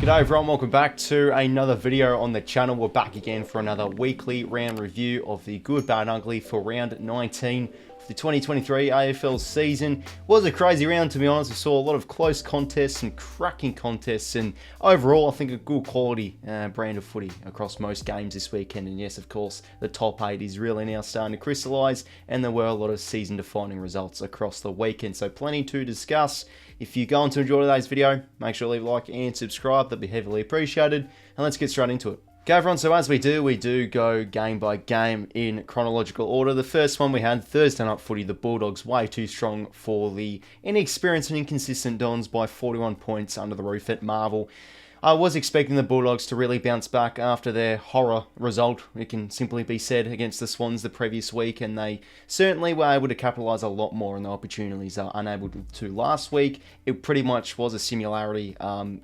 G'day everyone, welcome back to another video on the channel. We're back again for another weekly round review of the good, bad, and ugly for round 19 of the 2023 AFL season. Was a crazy round, to be honest. We saw a lot of close contests and cracking contests, and overall I think a good quality brand of footy across most games this weekend. And yes, of course, the top 8 is really now starting to crystallise, and there were a lot of season defining results across the weekend, so plenty to discuss. If you're going to enjoy today's video, make sure to leave a like and subscribe. That'd be heavily appreciated. And let's get straight into it. Okay everyone, so as we do go game by game in chronological order. The first one we had Thursday night footy, the Bulldogs way too strong for the inexperienced and inconsistent Dons by 41 points under the roof at Marvel. I was expecting the Bulldogs to really bounce back after their horror result, it can simply be said, against the Swans the previous week, and they certainly were able to capitalise a lot more on the opportunities they were unable to last week. It pretty much was a similarity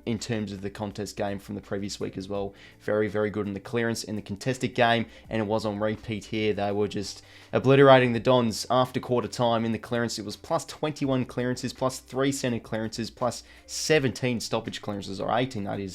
in terms of the contest game from the previous week as well. Very, very good in the clearance in the contested game, and it was on repeat here. They were just obliterating the Dons after quarter time in the clearance. It was plus 21 clearances, plus 3 centre clearances, plus 17 stoppage clearances, or 18 that is,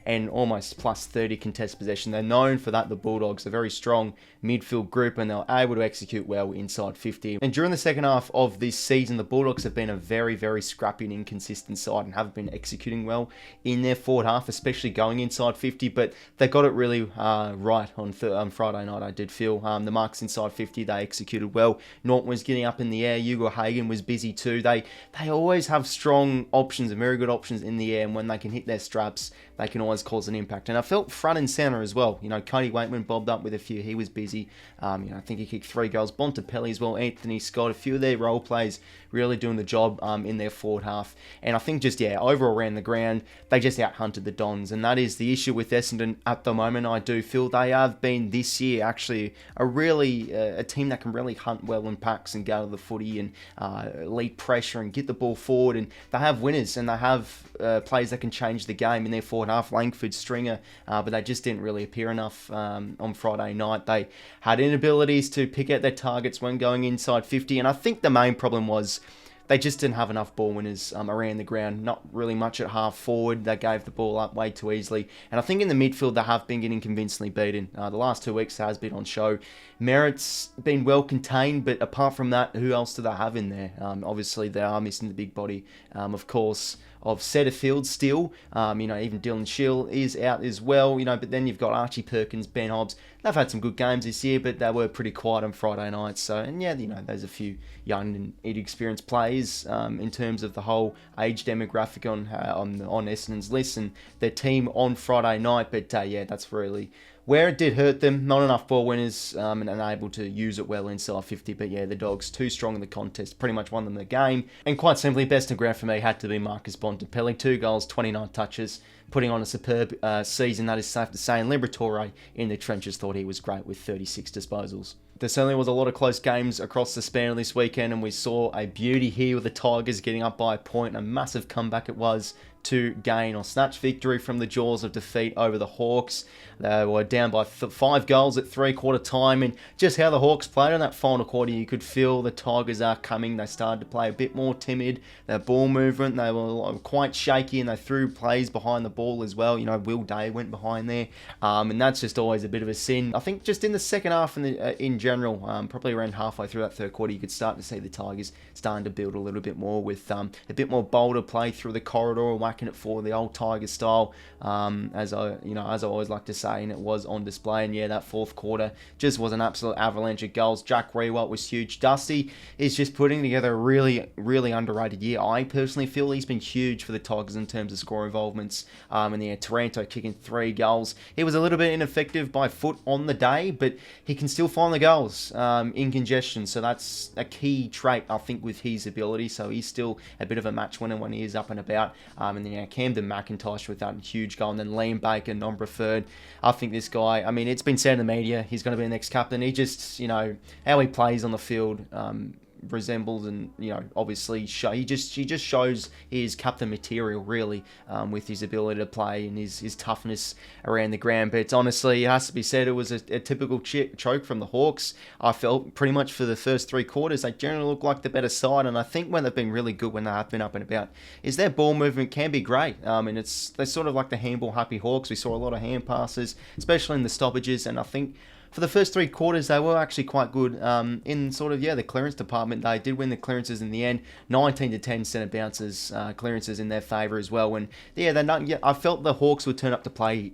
and almost plus 30 contest possession. They're known for that, the Bulldogs, a very strong midfield group, and they were able to execute well inside 50. And during the second half of this season, the Bulldogs have been a very, very scrappy and inconsistent side and haven't been executing well in their forward half, especially going inside 50, but they got it really right on Friday night, I did feel. The marks inside 50, they executed well. Norton was getting up in the air, 𝐼𝐻𝐤𝐿𝐵𝐵 was busy too. They always have strong options and very good options in the air, and when they can hit their straps, they can always cause an impact. And I felt front and centre as well. You know, �絵𝐼𝐻𝐤𝐵𝐵 bobbed up with a few. He was busy. I think he kicked 3 goals. 𝐵𝗠𝗏𝗡𝗠 as well. Anthony Scott, a few of their role players really doing the job in their forward half. And I think just, overall around the ground, they just out-hunted the Dons. And that is the issue with Essendon at the moment. I do feel they have been this year actually a team that can really hunt well in packs and go to the footy and lead pressure and get the ball forward. And they have winners and they have players that can change the game in their forward half. Langford, Stringer, but they just didn't really appear enough on Friday night. They had inabilities to pick out their targets when going inside 50, and I think the main problem was they just didn't have enough ball winners around the ground. Not really much at half forward. They gave the ball up way too easily. And I think in the midfield, they have been getting convincingly beaten. The last 2 weeks has been on show. Merritt's been well contained, but apart from that, who else do they have in there? Obviously, they are missing the big body, of course, of Setterfield still. Even Dylan Shiel is out as well. But then you've got Archie Perkins, Ben Hobbs. They've had some good games this year, but they were pretty quiet on Friday night. So, and there's a few young and inexperienced players in terms of the whole age demographic on Essendon's list and their team on Friday night. But that's really where it did hurt them. Not enough ball winners and unable to use it well inside 50. But the Dogs too strong in the contest. Pretty much won them the game. And quite simply, best in ground for me had to be Marcus 𝐵𝗠𝗏𝗡𝗠. 2 goals, 29 touches. Putting on a superb season, that is safe to say. And 𝐿ibratore in the trenches thought he was great with 36 disposals. There certainly was a lot of close games across the span of this weekend, and we saw a beauty here with the Tigers getting up by a point. A massive comeback it was to gain or snatch victory from the jaws of defeat over the Hawks. They were down by 5 goals at 3/4 time, and just how the Hawks played in that final quarter, you could feel the Tigers are coming. They started to play a bit more timid. Their ball movement, they were quite shaky, and they threw plays behind the ball as well. Will Day went behind there, and that's just always a bit of a sin. I think just in the second half in general, probably around halfway through that third quarter, you could start to see the Tigers starting to build a little bit more with a bit more bolder play through the corridor, whacking it for the old Tiger style, as I always like to say, and it was on display. And that fourth quarter just was an absolute avalanche of goals. Jack Riewoldt was huge. Dusty is just putting together a really, really underrated year. I personally feel he's been huge for the Tigers in terms of score involvements. And Taranto kicking 3 goals. He was a little bit ineffective by foot on the day, but he can still find the goals in congestion. So that's a key trait, I think, with his ability. So he's still a bit of a match winner when he is up and about. And then Camden McIntosh with that huge goal, and then Liam Baker, non-preferred. I think this guy, it's been said in the media, he's going to be the next captain. He just, how he plays on the field, resembles and, obviously he just shows his captain material, really, with his ability to play and his toughness around the ground. But honestly, it has to be said, it was a typical choke from the Hawks. I felt pretty much for the first 3 quarters, they generally look like the better side, and I think when they've been really good, when they have been up and about, is their ball movement can be great. And they're sort of like the handball happy Hawks. We saw a lot of hand passes, especially in the stoppages, and I think for the first 3 quarters, they were actually quite good in sort of, the clearance department. They did win the clearances in the end, 19-10 centre bounces, clearances in their favour as well. And I felt the Hawks would turn up to play.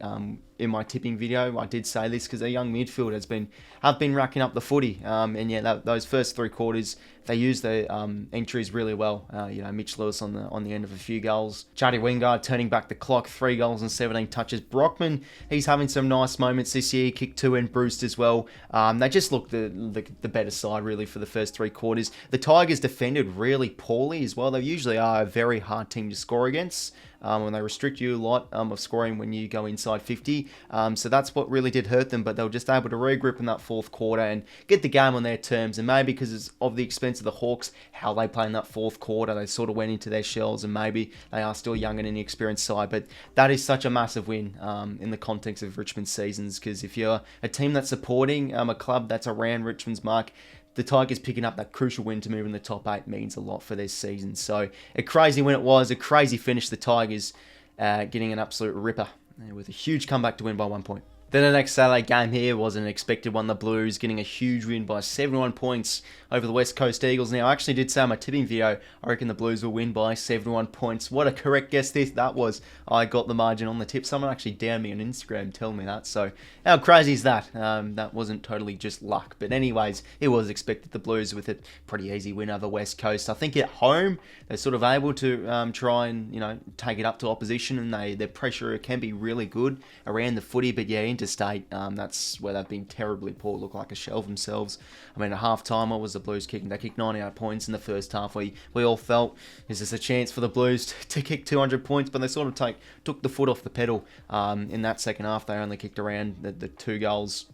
In my tipping video, I did say this because their young midfield have been racking up the footy. Those first 3 quarters, they used their entries really well. Mitch Lewis on the end of a few goals. Charlie Wingard turning back the clock, 3 goals and 17 touches. Brockman, he's having some nice moments this year. Kicked 2 and bruised as well. They just looked the better side really for the first 3 quarters. The Tigers defended really poorly as well. They usually are a very hard team to score against. When they restrict you a lot of scoring when you go inside 50. So that's what really did hurt them, but they were just able to regroup in that 4th quarter and get the game on their terms. And maybe because of the expense of the Hawks, how they play in that 4th quarter, they sort of went into their shells, and maybe they are still young and inexperienced side. But that is such a massive win in the context of Richmond's seasons, because if you're a team that's supporting a club that's around Richmond's mark, the Tigers picking up that crucial win to move in the top 8 means a lot for their season. So a crazy win it was, a crazy finish. The Tigers getting an absolute ripper with a huge comeback to win by 1 point. Then the next Saturday game here was an expected one. The Blues getting a huge win by 71 points over the West Coast Eagles. Now, I actually did say in my tipping video, I reckon the Blues will win by 71 points. What a correct guess that was. I got the margin on the tip. Someone actually DM'd me on Instagram telling me that. So how crazy is that? That wasn't totally just luck. But anyways, it was expected. The Blues with a pretty easy win over West Coast. I think at home, they're sort of able to try and, take it up to opposition. And their pressure can be really good around the footy. But yeah, interstate, that's where they've been terribly poor. Look like a shell of themselves. I mean, at half-time, what was the Blues kicking? They kicked 98 points in the first half. We all felt, is this a chance for the Blues to kick 200 points? But they sort of took the foot off the pedal in that second half. They only kicked around the 2 goals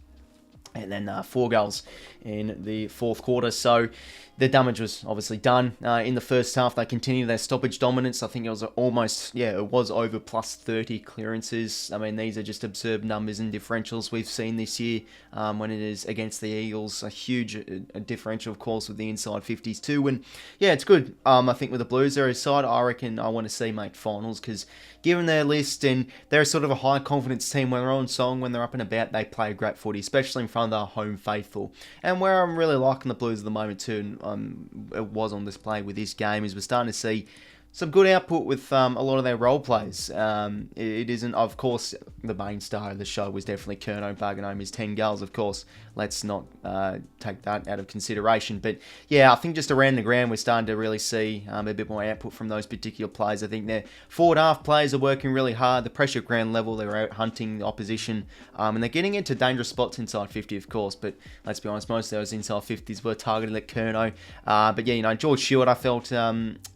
and then 4 goals in the 4th quarter. So the damage was obviously done. In the first half, they continued their stoppage dominance. I think it was it was over plus 30 clearances. I mean, these are just absurd numbers and differentials we've seen this year when it is against the Eagles. A huge differential, of course, with the inside 50s too. And yeah, it's good. I think with the Blues, they're a side I reckon I want to see make finals, because given their list, and they're sort of a high confidence team when they're on song, when they're up and about, they play great footy, especially in front of their home faithful. And where I'm really liking the Blues at the moment too, it was on display with this game, is we're starting to see some good output with a lot of their role plays. It isn't, of course, the main star of the show was definitely Curnow bagging home his 10 goals, of course. Let's not take that out of consideration. But yeah, I think just around the ground, we're starting to really see a bit more output from those particular players. I think their forward half players are working really hard. The pressure at ground level, they're out hunting the opposition. And they're getting into dangerous spots inside 50, of course. But let's be honest, most of those inside 50s were targeted at Curnow. But yeah, George Stewart, I felt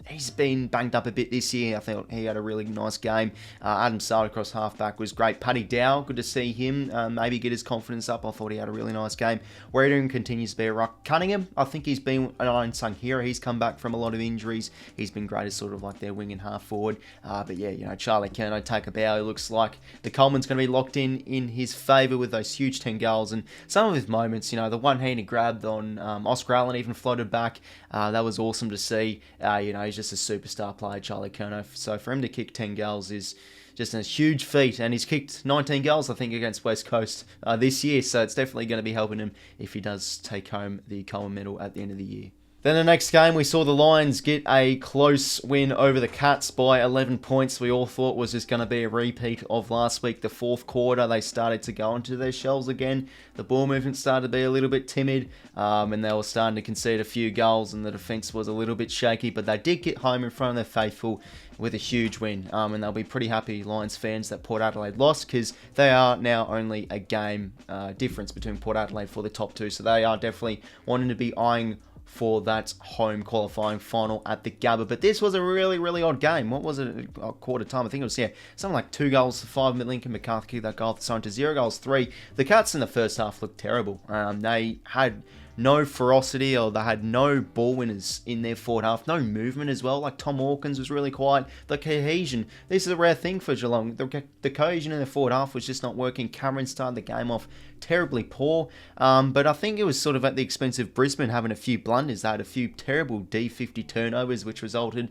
he's been banged up a bit this year. I felt he had a really nice game. Adam Sard across halfback was great. Paddy Dow, good to see him maybe get his confidence up. I thought he had a really nice game. Reardon continues to be a rock. Cunningham, I think he's been an unsung hero. He's come back from a lot of injuries. He's been great as sort of like their wing and half forward. But yeah, Charlie Curnow, take a bow. It looks like the Coleman's going to be locked in his favour with those huge 10 goals. And some of his moments, the one-handed grab on Oscar Allen even floated back. That was awesome to see. He's just a superstar player, Charlie Curnow. So for him to kick 10 goals is just a huge feat, and he's kicked 19 goals, I think, against West Coast this year, so it's definitely going to be helping him if he does take home the Coleman medal at the end of the year. Then the next game, we saw the Lions get a close win over the Cats by 11 points. We all thought was just going to be a repeat of last week. The 4th quarter, they started to go into their shells again. The ball movement started to be a little bit timid, and they were starting to concede a few goals, and the defence was a little bit shaky, but they did get home in front of their faithful with a huge win. And they'll be pretty happy, Lions fans, that Port Adelaide lost, because they are now only a game difference between Port Adelaide for the top 2. So they are definitely wanting to be eyeing for that home qualifying final at the Gabba. But this was a really, really odd game. What was it at quarter time? I think it was, something like 2 goals to 5 with Lincoln McCarthy, that goal, so to 0 goals 3. The Cats in the first half looked terrible. They had no ferocity, or they had no ball winners in their forward half, no movement as well. Like Tom Hawkins was really quiet. The cohesion, this is a rare thing for Geelong. The cohesion in the forward half was just not working. Cameron started the game off terribly poor, but I think it was sort of at the expense of Brisbane having a few blunders. They had a few terrible D50 turnovers, which resulted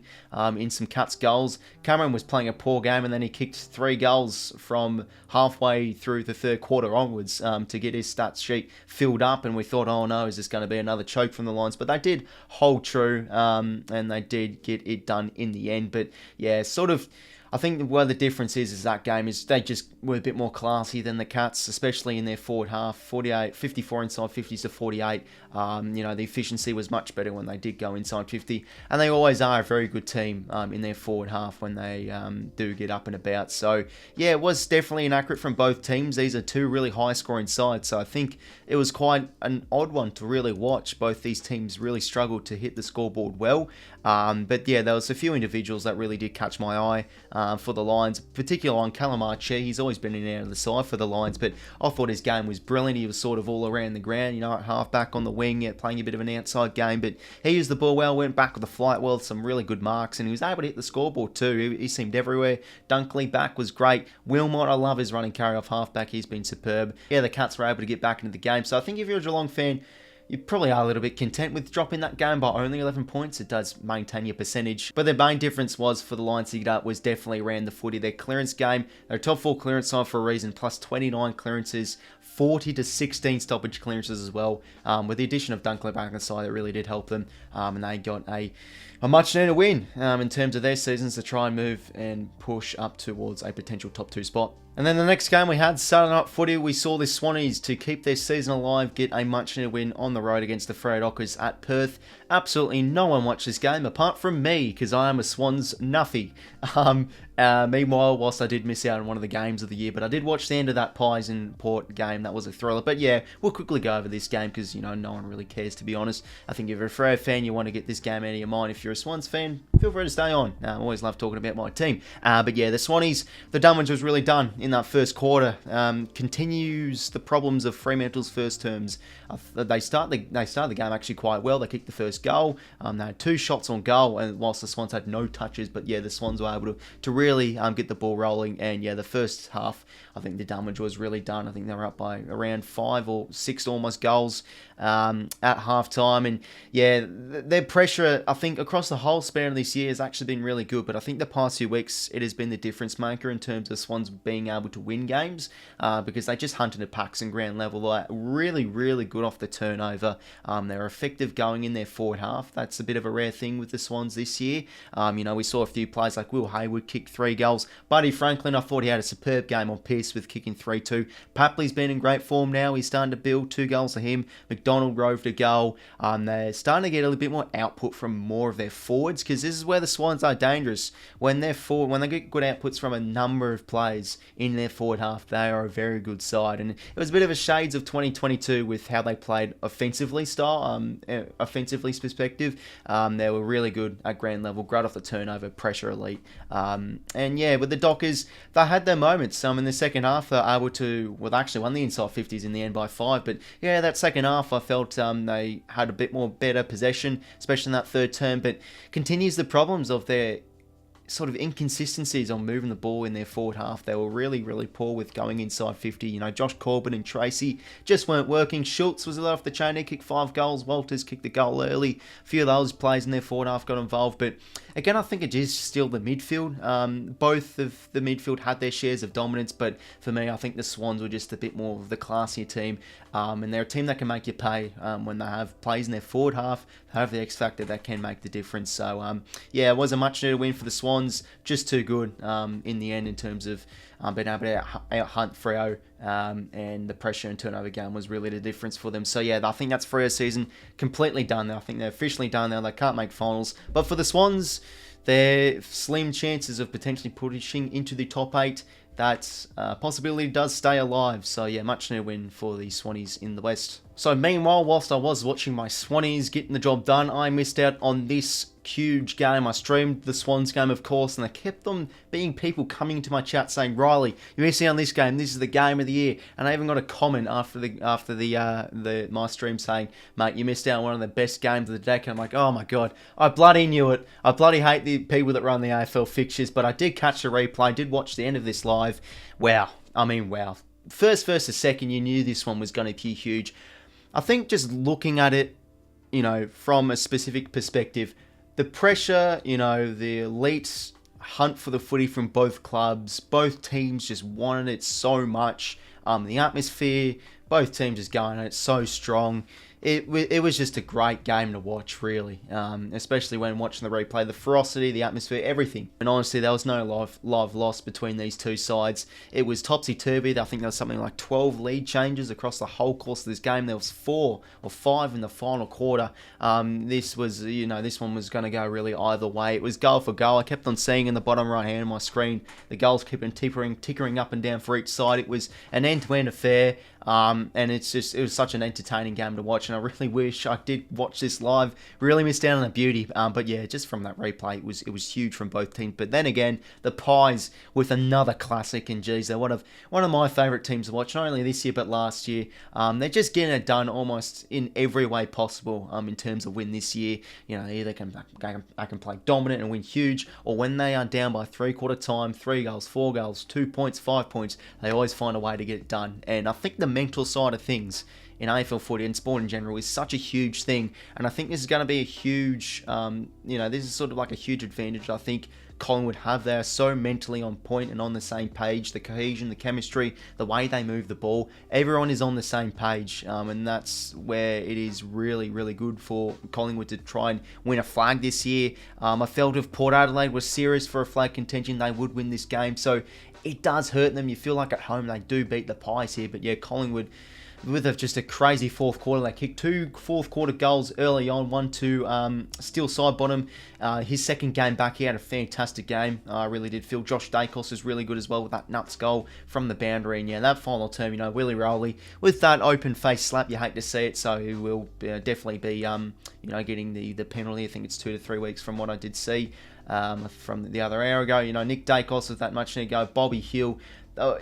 in some 𝐴𝐶𝐞 goals. Cameron was playing a poor game, and then he kicked 3 goals from halfway through the third quarter onwards to get his stats sheet filled up, and we thought, oh no, is this going to be another choke from the Lions? But they did hold true, and they did get it done in the end. But yeah, sort of, I think where the difference is that game is they just were a bit more classy than the Cats, especially in their forward half. 54 inside 50s to 48. The efficiency was much better when they did go inside 50, and they always are a very good team in their forward half when they do get up and about. So yeah, it was definitely inaccurate from both teams. These are two really high scoring sides, so I think it was quite an odd one to really watch. Both these teams really struggled to hit the scoreboard well, but yeah, there was a few individuals that really did catch my eye for the Lions, particularly on 𝐴𝐶𝐞. He's always been in and out of the side for the Lions, but I thought his game was brilliant. He was sort of all around the ground, at half-back on the wing, playing a bit of an outside game, but he used the ball well, went back with the flight well, some really good marks, and he was able to hit the scoreboard too. He seemed everywhere. Dunkley back was great. 𝐼𝐿𝐴𝐿, I love his running carry off half-back. He's been superb. Yeah, the Cats were able to get back into the game, so I think if you're a Geelong fan, you probably are a little bit content with dropping that game by only 11 points. It does maintain your percentage. But the main difference was for the Lions to get up was definitely around the footy. Their clearance game, they're a top 4 clearance side for a reason, plus 29 clearances, 40 to 16 stoppage clearances as well. With the addition of Dunkley back on the side, it really did help them. And they got a much needed win in terms of their seasons to try and move and push up towards a potential top 2 spot. And then the next game we had, Saturday night footy, we saw the Swannies, to keep their season alive, get a much needed win on the road against the Freo Dockers at Perth. Absolutely no one watched this game apart from me, because I am a Swans nuffy. Meanwhile, whilst I did miss out on one of the games of the year, but I did watch the end of that Pies and Port game. That was a thriller. But yeah, we'll quickly go over this game because, no one really cares, to be honest. I think if you're a Freo fan, you want to get this game out of your mind. If you're a Swans fan, feel free to stay on. I always love talking about my team. But yeah, the Swannies, the damage was really done in that first quarter. Continues the problems of Fremantle's first terms. They start the game actually quite well. They kicked the first goal. They had 2 shots on goal, and whilst the Swans had no touches, but yeah, the Swans were able to really get the ball rolling. And yeah, the first half, I think the damage was really done. I think they were up by around 5 or 6 almost goals at half time. And yeah, their pressure, I think, across the whole span of this year has actually been really good. But I think the past few weeks, it has been the difference maker in terms of Swans being able to win games because they just hunted at packs and ground level. They're really, really good off the turnover. They're effective going in their forward half. That's a bit of a rare thing with the Swans this year. We saw a few players like Will Hayward kick 3 goals. Buddy Franklin, I thought he had a superb game on piss with kicking 3-2. Papley's been in great form now. He's starting to build 2 goals for him. McDonald roved a goal. They're starting to get a little bit more output from more of their forwards, because this is where the Swans are dangerous. When they get good outputs from a number of players in their forward half, they are a very good side. And it was a bit of a shades of 2022 with how they played offensively perspective. They were really good at ground level, great off the turnover, pressure elite. And yeah, with the Dockers, they had their moments. In the second half, they were able to, they actually won the inside 50s in the end by 5. But yeah, that second half, I felt they had a bit more better possession, especially in that third term. But continues the problems of their sort of inconsistencies on moving the ball in their forward half. They were really, really poor with going inside 50. Josh Corbin and Tracy just weren't working. Schultz was a lot off the chain. He kicked 5 goals. Walters kicked the goal early. A few of those players in their forward half got involved. But again, I think it is still the midfield. Both of the midfield had their shares of dominance. But for me, I think the Swans were just a bit more of the classier team. And they're a team that can make you pay when they have plays in their forward half. They have the X factor that can make the difference. So, yeah, it was a much needed win for the Swans. Just too good in the end in terms of being able to out-hunt Freo, and the pressure and turnover game was really the difference for them. So yeah, I think that's Freo's season completely done now. I think they're officially done now. They can't make finals. But for the Swans, their slim chances of potentially pushing into the top 8 that possibility does stay alive. So yeah, much needed win for the Swannies in the West. So meanwhile, whilst I was watching my Swannies getting the job done, I missed out on this huge game. I streamed the Swans game, of course, and I kept on being people coming into my chat saying, Riley, you missing out on this game. This is the game of the year. And I even got a comment after my stream saying, mate, you missed out on one of the best games of the decade. I'm like, oh my god, I bloody knew it. I bloody hate the people that run the AFL fixtures, but I did catch the replay. Did watch the end of this live. Wow. I mean, wow. First to second, you knew this one was going to be huge. I think just looking at it, you know, from a specific perspective, the pressure, you know, the elite hunt for the footy from both clubs, both teams just wanted it so much. The atmosphere, both teams just going at it so strong. It was just a great game to watch, really, especially when watching the replay. The ferocity, the atmosphere, everything. And honestly, there was no love lost between these two sides. It was topsy-turvy. I think there was something like 12 lead changes across the whole course of this game. There was 4 or 5 in the final quarter. This was, you know, this one was going to go really either way. It was goal for goal. I kept on seeing in the bottom right hand of my screen, the goals kept on tickering up and down for each side. It was an end-to-end affair. And it was such an entertaining game to watch, and I really wish I did watch this live. Really missed out on the beauty, but yeah, just from that replay, it was huge from both teams. But then again, the Pies with another classic, and geez, they're one of my favourite teams to watch, not only this year but last year. They're just getting it done almost in every way possible. In terms of win this year, you know, either I can play dominant and win huge, or when they are down by three-quarter time, 3 goals, 4 goals, 2 points, 5 points, they always find a way to get it done. And I think the mental side of things in AFL footy and sport in general is such a huge thing, and I think this is going to be a huge, you know, this is sort of like a huge advantage I think Collingwood have. They're so mentally on point and on the same page. The cohesion, the chemistry, the way they move the ball, everyone is on the same page, and that's where it is really, really good for Collingwood to try and win a flag this year. I felt if Port Adelaide was serious for a flag contention, they would win this game, so it does hurt them. You feel like at home they do beat the Pies here, but yeah, Collingwood with just a crazy fourth quarter. They kicked 2 fourth quarter goals early on, one to Steele Sidebottom. His second game back, he had a fantastic game. I really did feel Josh Dacos was really good as well with that nuts goal from the boundary. And yeah, that final term, you know, Willie Rowley with that open face slap, you hate to see it. So he will definitely be, you know, getting the penalty. I think it's 2 to 3 weeks from what I did see from the other hour ago. You know, Nick Dacos with that much need to go. Bobby Hill.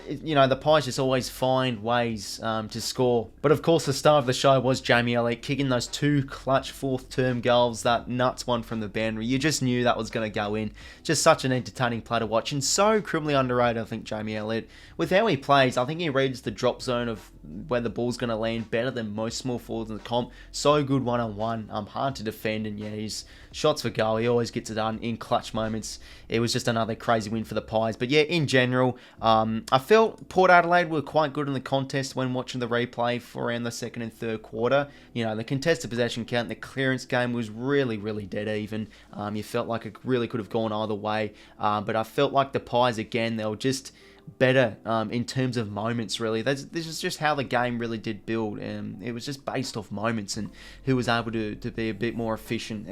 You know, the Pies just always find ways to score. But of course, the star of the show was Jamie Elliott, kicking those 2 clutch fourth-term goals, that nuts one from the boundary. You just knew that was going to go in. Just such an entertaining play to watch, and so criminally underrated, I think, Jamie Elliott. With how he plays, I think he reads the drop zone of where the ball's going to land better than most small forwards in the comp. So good one-on-one, hard to defend, and yeah, his shots for goal, he always gets it done in clutch moments. It was just another crazy win for the Pies. But yeah, in general, I felt Port Adelaide were quite good in the contest when watching the replay for around the second and third quarter. You know, the contested possession count, the clearance game was really, really dead even. You felt like it really could have gone either way. But I felt like the Pies, again, they were just better in terms of moments, really. This is just how the game really did build. It was just based off moments and who was able to be a bit more efficient.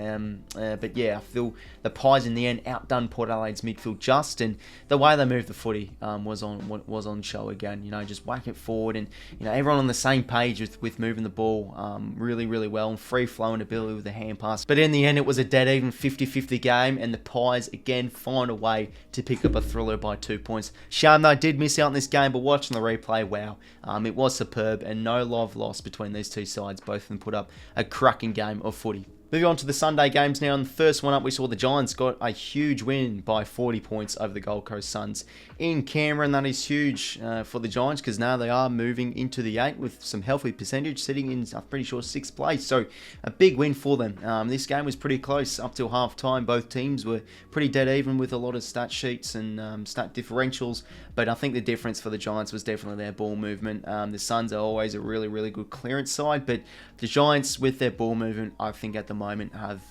But yeah, I feel the Pies in the end outdone Port Adelaide's midfield just, and the way they moved the footy was on show again. You know, just whack it forward, and you know, everyone on the same page with moving the ball really, really well, and free flowing ability with the hand pass. But in the end, it was a dead even 50-50 game, and the Pies again find a way to pick up a thriller by 2 points. Shame I did miss out on this game, but watching the replay, wow, it was superb, and no love lost between these two sides. Both of them put up a cracking game of footy. Moving on to the Sunday games now. In the first one up, we saw the Giants got a huge win by 40 points over the Gold Coast Suns in Canberra, and that is huge for the Giants because now they are moving into the 8 with some healthy percentage, sitting in, I'm pretty sure, 6th place. So a big win for them. This game was pretty close up till half time. Both teams were pretty dead even with a lot of stat sheets and stat differentials, but I think the difference for the Giants was definitely their ball movement. The Suns are always a really, really good clearance side, but the Giants with their ball movement, I think at the moment have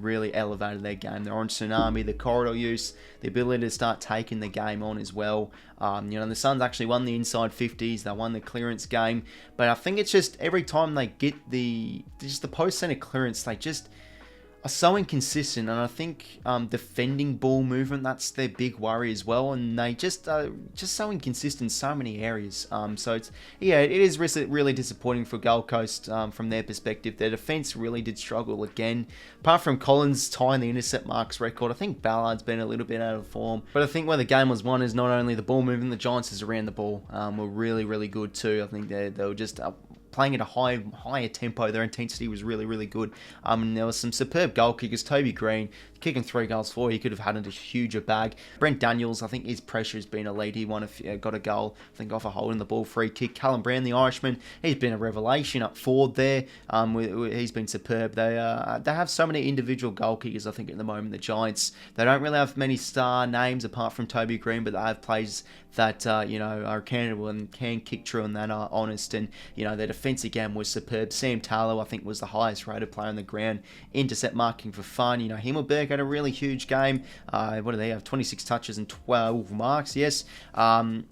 really elevated their game. They're on tsunami, the corridor use, the ability to start taking the game on as well. You know, the Suns actually won the inside 50s, they won the clearance game, but I think it's just every time they get the post center clearance, they just, are so inconsistent, and I think defending ball movement, that's their big worry as well, and they just so inconsistent in so many areas. So it's, yeah, it is really disappointing for Gold Coast from their perspective. Their defence really did struggle again. Apart from Collins tying the intercept marks record, I think Ballard's been a little bit out of form, but I think where the game was won is not only the ball movement, the Giants around the ball were really good too. I think they were just playing at a higher tempo. Their intensity was really good. And there was some superb goal kickers. Toby Green kicking 3 goals for. He could have had a huger bag. Brent Daniels, I think his pressure has been elite. He got a goal, I think, off a hole in the ball, free kick. Callum Brown, the Irishman, he's been a revelation up forward there. He's been superb. They have so many individual goal kickers, I think, at the moment, the Giants. They don't really have many star names apart from Toby Green, but they have players that are accountable and can kick true and that are honest. And their defence again was superb. Sam Tallow, I think, was the highest rated player on the ground. Intercept marking for fun. Himmelberg had a really huge game. What do they have? 26 touches and 12 marks. Yes. And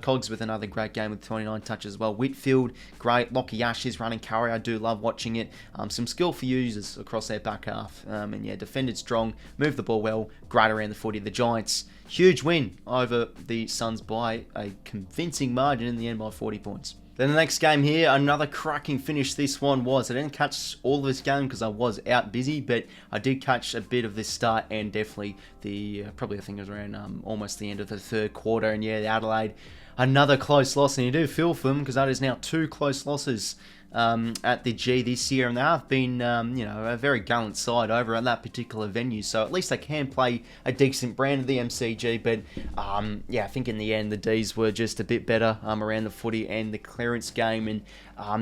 Cogs with another great game with 29 touches as well. Whitfield, great. Lockie Ashes running carry. I do love watching it. Some skillful users across their back half. And yeah, defended strong, moved the ball well, great around the footy. The Giants, huge win over the Suns by a convincing margin in the end by 40 points. Then the next game here, another cracking finish this one was. I didn't catch all of this game because I was out busy, but I did catch a bit of this start and definitely probably I think it was around almost the end of the third quarter. And yeah, the Adelaide, another close loss, and you do feel for them because that is now 2 close losses at the G this year, and they have been, a very gallant side over at that particular venue. So at least they can play a decent brand of the MCG. But I think in the end the Ds were just a bit better around the footy and the clearance game, and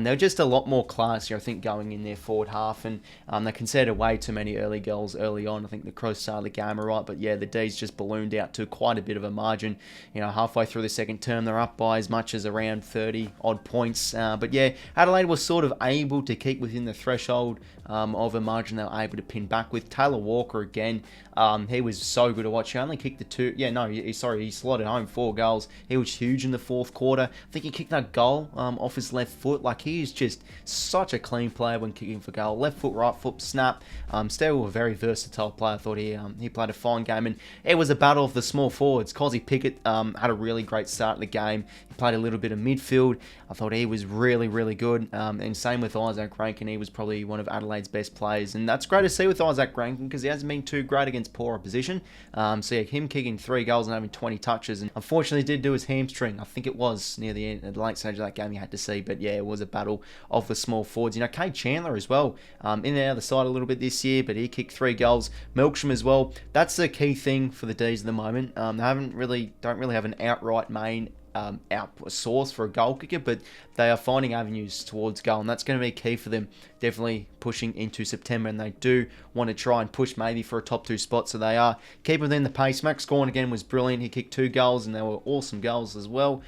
they were just a lot more classy, I think, going in their forward half, and they conceded way too many early goals early on. I think the Crows started the game alright, but yeah, the Ds just ballooned out to quite a bit of a margin. Halfway through the second term, they're up by as much as around 30 odd points. But yeah, Adelaide was sort of able to keep within the threshold of a margin they were able to pin back with. Taylor Walker again, he was so good to watch. He only kicked he slotted home 4 goals. He was huge in the fourth quarter. I think he kicked that goal off his left foot. Like, he is just such a clean player when kicking for goal. Left foot, right foot, snap. Still a very versatile player. I thought he played a fine game, and it was a battle of the small forwards. 𝐼𝐴𝐴𝐿𝐼𝐴𝐴𝐿 had a really great start in the game. He played a little bit of midfield. I thought he was really good. And same with Isaac Rankin. He was probably one of Adelaide's best players, and that's great to see with Isaac Rankin because he hasn't been too great against poor opposition. So yeah, him kicking 3 goals and having 20 touches, and unfortunately did do his hamstring. I think it was near the end, at the late stage of that game, you had to see. But yeah, it was a battle of the small forwards. Kade Chandler as well, in and out of the side a little bit this year, but he kicked 3 goals. 𝐼𝐴𝐴𝐿𝐼𝐴𝐴𝐿 as well. That's the key thing for the Ds at the moment. They don't really have an outright main source for a goal kicker, but they are finding avenues towards goal, and that's going to be key for them, definitely pushing into September. And they do want to try and push maybe for a top 2 spot, so they are keeping within the pace. Max Gawn again was brilliant. He kicked 2 goals, and they were awesome goals as well.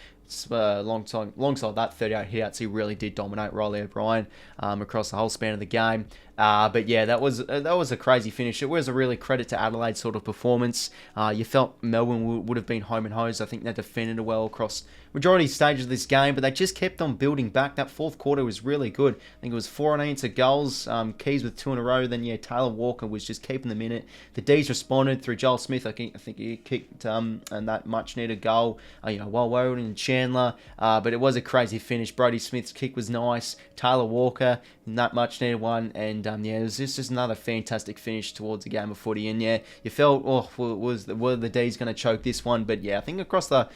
Alongside that 38 hits, he really did dominate Riley O'Brien across the whole span of the game. But yeah, that was a crazy finish. It was a really credit to Adelaide's sort of performance. You felt Melbourne would have been home and hosed. I think they defended well across majority stages of this game, but they just kept on building back. That fourth quarter was really good. I think it was 4 unanswered goals. Keys with 2 in a row. Then yeah, Taylor Walker was just keeping them in it. The Ds responded through Joel Smith. I think he kicked and that much needed goal. While Warren and Chandler. But it was a crazy finish. Brodie Smith's kick was nice. Taylor Walker, that much needed one. And it was just another fantastic finish towards the game of footy. And yeah, you felt, were the Ds going to choke this one? But yeah, I think across the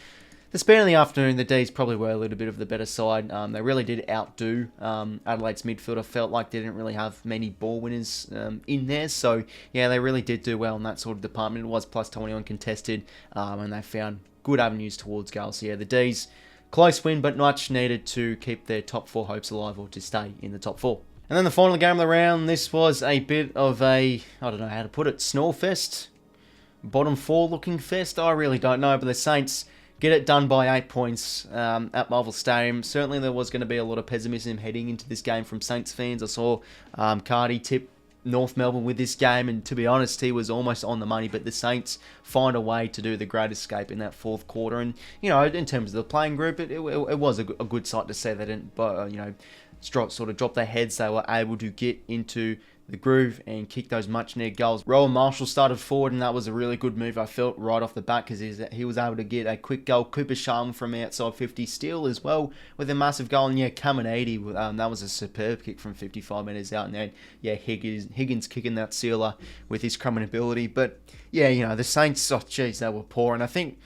span of the afternoon, the Ds probably were a little bit of the better side. They really did outdo Adelaide's midfield. I felt like they didn't really have many ball winners in there. So yeah, they really did do well in that sort of department. It was plus 21 contested, and they found good avenues towards goal. So yeah, the Ds, close win, but much needed to keep their top 4 hopes alive, or to stay in the top 4. And then the final game of the round, this was a bit of a, I don't know how to put it, snore fest? Bottom 4 looking fest? I really don't know, but the Saints get it done by 8 points at Marvel Stadium. Certainly there was going to be a lot of pessimism heading into this game from Saints fans. I saw Cardi tip North Melbourne with this game, and to be honest, he was almost on the money, but the Saints find a way to do the great escape in that fourth quarter. And in terms of the playing group, it was a good sight to see. They didn't sort of drop their heads. They were able to get into the groove and kick those much needed goals. Rowan Marshall started forward, and that was a really good move, I felt, right off the bat, because he was able to get a quick goal. 𝐓𝐿𝐴𝐵𝗠𝗏 from outside 50 steal as well with a massive goal. And yeah, 𝐼𝐵𝐿𝐼𝐻𝐸, that was a superb kick from 55 metres out. And then, yeah, Higgins kicking that sealer with his scrumming ability. But yeah, you know, the Saints, oh geez, they were poor. And I think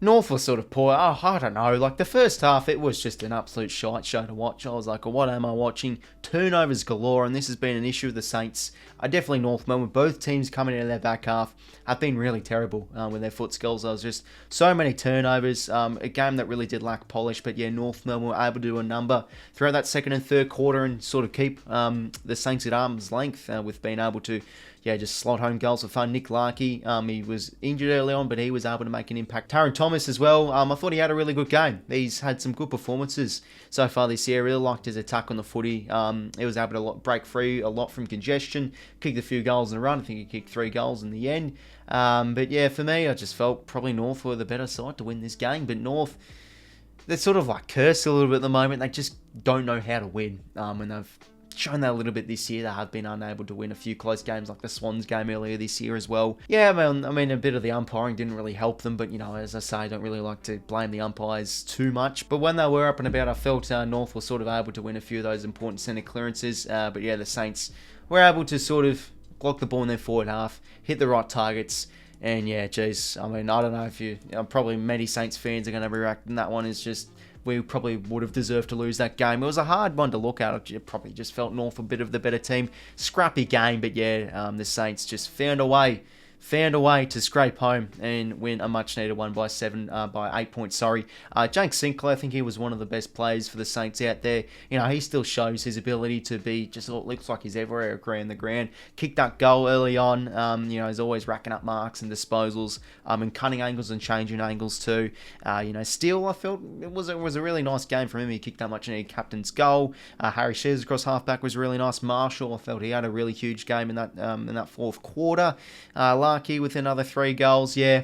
North was sort of poor. Oh, I don't know. Like the first half, it was just an absolute shite show to watch. I was like, oh, what am I watching? Turnovers galore, and this has been an issue with the Saints. Definitely North Melbourne. Both teams coming in their back half have been really terrible with their foot skills. There was just so many turnovers. A game that really did lack polish. But yeah, North Melbourne were able to do a number throughout that second and third quarter and sort of keep the Saints at arm's length with being able to, yeah, just slot home goals for fun. 𝐼𝐻𝐸, he was injured early on, but he was able to make an impact. Tarryn Thomas as well, I thought he had a really good game. He's had some good performances so far this year. I really liked his attack on the footy. He was able to break free a lot from congestion, kicked a few goals in a run. I think he kicked 3 goals in the end. But yeah, for me, I just felt probably North were the better side to win this game. But North, they're sort of like cursed a little bit at the moment. They just don't know how to win. And they've shown that a little bit this year. They have been unable to win a few close games, like the Swans game earlier this year as well. Yeah, I mean, a bit of the umpiring didn't really help them, but, you know, as I say, I don't really like to blame the umpires too much. But when they were up and about, I felt North was sort of able to win a few of those important centre clearances. But yeah, the Saints were able to sort of block the ball in their forward half, hit the right targets. And yeah, geez, I mean, I don't know if probably many Saints fans are going to be reacting. That one is just, we probably would have deserved to lose that game. It was a hard one to look at. It probably just felt North a bit of the better team. Scrappy game, but yeah, the Saints just found a way to scrape home and win a much needed one by 8 points. Sorry, Jake Sinclair, I think he was one of the best players for the Saints out there. You know, he still shows his ability to be just looks like he's everywhere around the ground. Kicked that goal early on. You know, he's always racking up marks and disposals, and cutting angles and changing angles too. You know, still I felt it was a really nice game from him. He kicked that much needed captain's goal. Harry Shears across halfback was really nice. Marshall, I felt he had a really huge game in that fourth quarter. 𝐼𝐻𝐸 with another 3 goals. Yeah,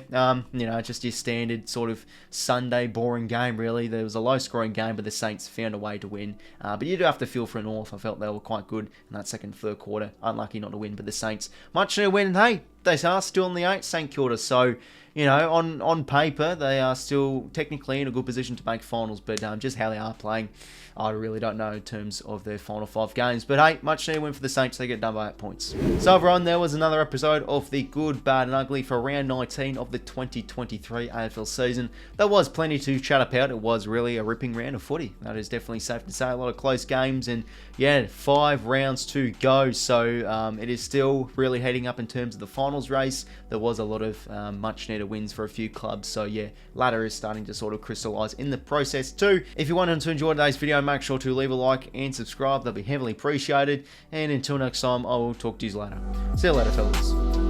you know, just your standard sort of Sunday boring game, really. There was a low-scoring game, but the Saints found a way to win. But you do have to feel for North. I felt they were quite good in that second, third quarter. Unlucky not to win, but the Saints much to win. Hey, they are still in the 8th, 𝐷 𝐸𝐷𝐴. So, you know, on paper, they are still technically in a good position to make finals, but just how they are playing, I really don't know in terms of their final 5 games. But hey, much needed win for the Saints. They get done by 8 points. So everyone, there was another episode of the Good, Bad and Ugly for round 19 of the 2023 AFL season. There was plenty to chat about. It was really a ripping round of footy. That is definitely safe to say. A lot of close games and yeah, 5 rounds to go. So it is still really heading up in terms of the finals race. There was a lot of much needed wins for a few clubs. So yeah, ladder is starting to sort of crystallise in the process too. If you wanted to enjoy today's video, make sure to leave a like and subscribe. That'll be heavily appreciated. And until next time, I will talk to you later. See you later, fellas.